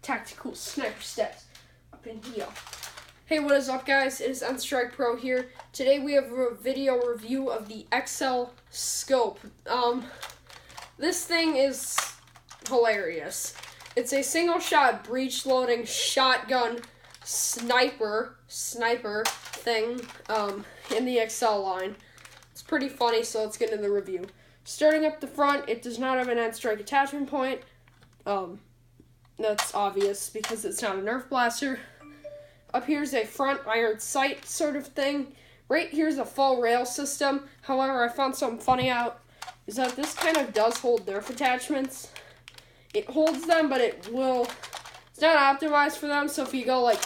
tactical sniper stats up in here. Hey, what is up, guys? It is N-Strike Pro here. Today we have a video review of the XL Scope. This thing is hilarious. It's a single-shot breech-loading shotgun sniper thing in the XL line. It's pretty funny, so let's get into the review. Starting up the front, it does not have an N-Strike attachment point. That's obvious because it's not a Nerf blaster. Up here's a front iron sight sort of thing. Right here's a full rail system. However, I found something funny out, is that this kind of does hold Nerf attachments. It holds them, but it's not optimized for them, so if you go like,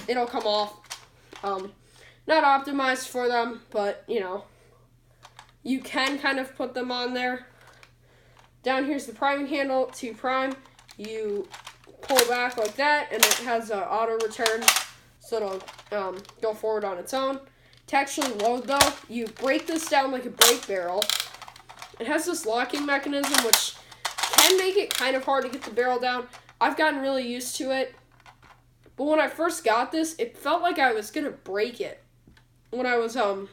it'll come off. Not optimized for them, but you know, you can kind of put them on there. Down here's the priming handle to prime. You pull back like that, and it has an auto return, so it'll go forward on its own. To actually load, though, you break this down like a brake barrel. It has this locking mechanism, which can make it kind of hard to get the barrel down. I've gotten really used to it, but when I first got this, it felt like I was gonna break it. When I was I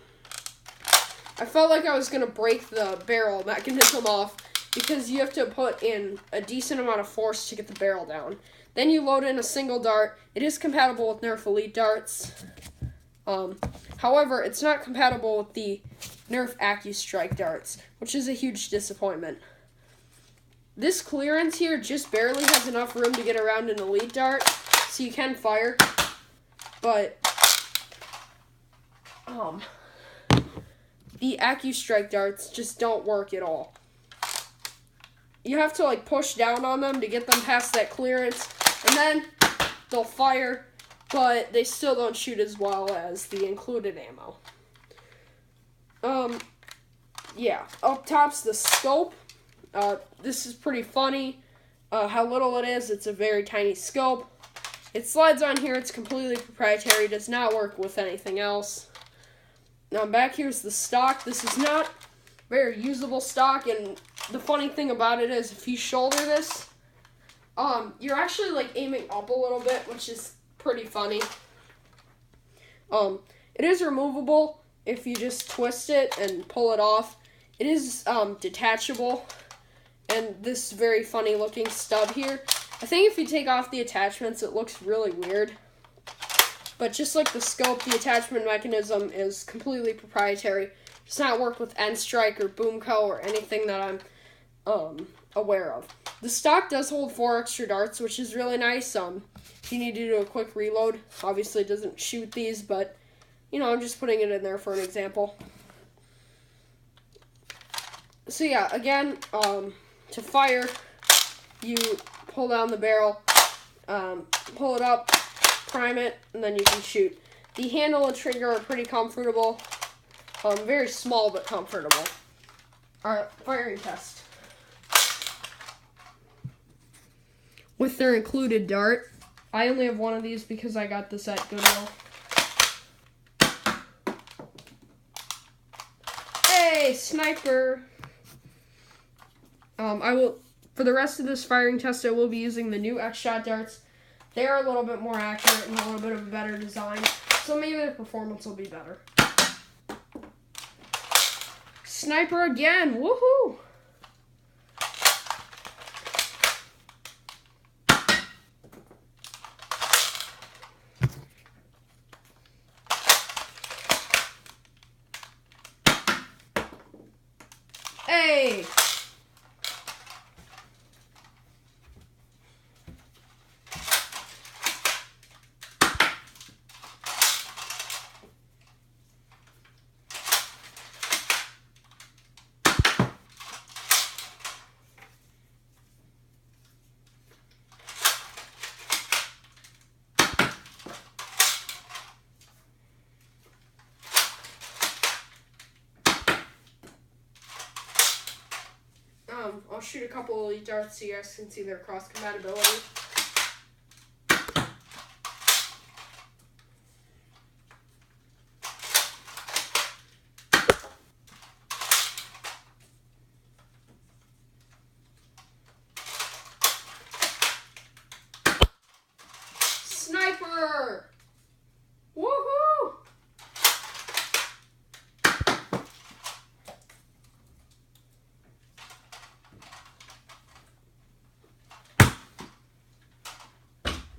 felt like I was gonna break the barrel mechanism off, because you have to put in a decent amount of force to get the barrel down. Then you load in a single dart. It is compatible with Nerf Elite darts. However, it's not compatible with the Nerf AccuStrike darts, which is a huge disappointment. This clearance here just barely has enough room to get around an Elite dart, so you can fire. But the AccuStrike darts just don't work at all. You have to like push down on them to get them past that clearance, and then they'll fire, but they still don't shoot as well as the included ammo. Yeah, up top's the scope. This is pretty funny. How little it is. It's a very tiny scope. It slides on here. It's completely proprietary. Does not work with anything else. Now back here's the stock. This is not very usable stock, and the funny thing about it is if you shoulder this, you're actually like aiming up a little bit, which is pretty funny. It is removable if you just twist it and pull it off. It is detachable, and this very funny looking stub here. I think if you take off the attachments, it looks really weird. But just like the scope, the attachment mechanism is completely proprietary. Does not work with N-Strike or Boomco or anything that I'm aware of. The stock does hold 4 extra darts, which is really nice. If you need to do a quick reload, obviously it doesn't shoot these, but you know, I'm just putting it in there for an example. So yeah, again, to fire, you pull down the barrel, pull it up, prime it, and then you can shoot. The handle and trigger are pretty comfortable. Very small but comfortable. Alright, firing test. With their included dart, I only have one of these because I got this at Goodwill. Hey, sniper! For the rest of this firing test, I will be using the new X-Shot darts. They are a little bit more accurate and a little bit of a better design, so maybe the performance will be better. Sniper again, woohoo! Hey! I'll shoot a couple of Elite darts so you guys can see their cross compatibility. sniper! Woohoo!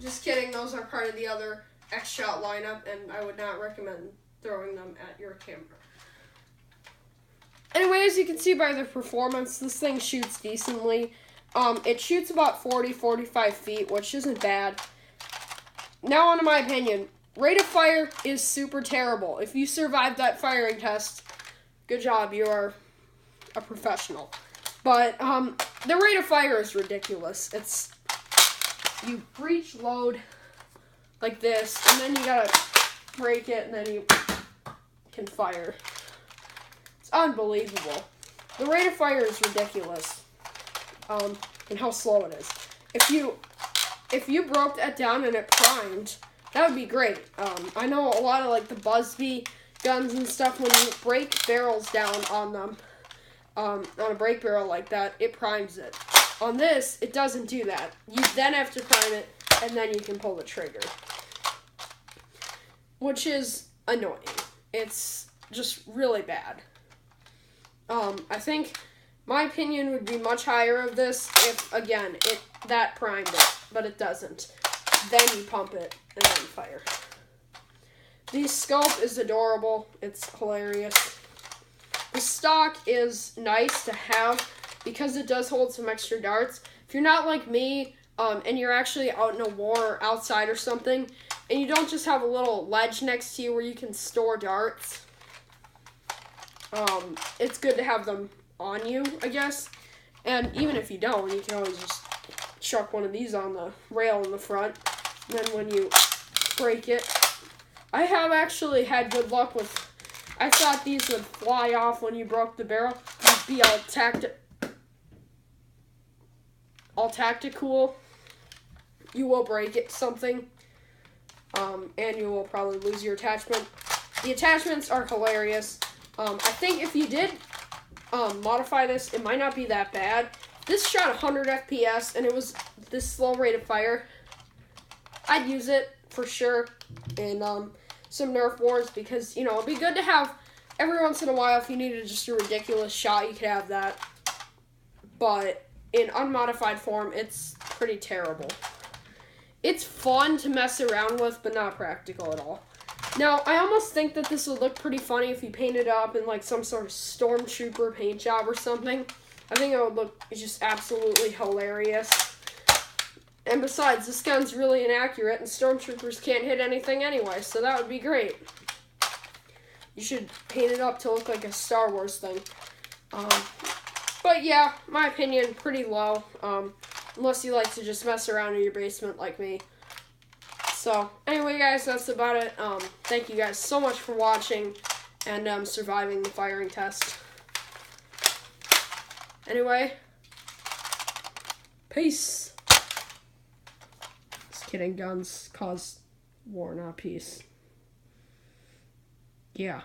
Just kidding, those are part of the other X-Shot lineup, and I would not recommend throwing them at your camera. Anyway, as you can see by the performance, this thing shoots decently. It shoots about 40-45 feet, which isn't bad. Now on to my opinion. Rate of fire is super terrible. If you survived that firing test, good job, you are a professional. But the rate of fire is ridiculous. It's, you breech load like this, and then you gotta break it, and then you can fire. It's unbelievable. The rate of fire is ridiculous. And how slow it is. If you broke that down and it primed, that would be great. I know a lot of like the Busby guns and stuff, when you break barrels down on them, on a break barrel like that, it primes it. On this, it doesn't do that. You then have to prime it, and then you can pull the trigger. Which is annoying. It's just really bad. I think my opinion would be much higher of this if, again, that primed it, but it doesn't. Then you pump it, and then fire. The scope is adorable. It's hilarious. The stock is nice to have because it does hold some extra darts. If you're not like me, and you're actually out in a war or outside or something, and you don't just have a little ledge next to you where you can store darts, it's good to have them on you, I guess. And even if you don't, you can always just chuck one of these on the rail in the front. And then when you break it, I have actually had good luck with, I thought these would fly off when you broke the barrel. They'd be all tactical. You will break it something, and you will probably lose your attachment. The attachments are hilarious. I think if you did modify this, it might not be that bad. This shot 100 FPS, and it was this slow rate of fire. I'd use it for sure in some Nerf wars because, it'd be good to have every once in a while. If you needed just a ridiculous shot, you could have that. But in unmodified form, it's pretty terrible. It's fun to mess around with, but not practical at all. Now, I almost think that this would look pretty funny if you painted it up in like some sort of Stormtrooper paint job or something. I think it would look just absolutely hilarious. And besides, this gun's really inaccurate, and Stormtroopers can't hit anything anyway, so that would be great. You should paint it up to look like a Star Wars thing. But yeah, my opinion, pretty low. Unless you like to just mess around in your basement like me. So, anyway, guys, that's about it. Thank you guys so much for watching and surviving the firing test. Anyway, peace. Just kidding, guns cause war, not peace. Yeah.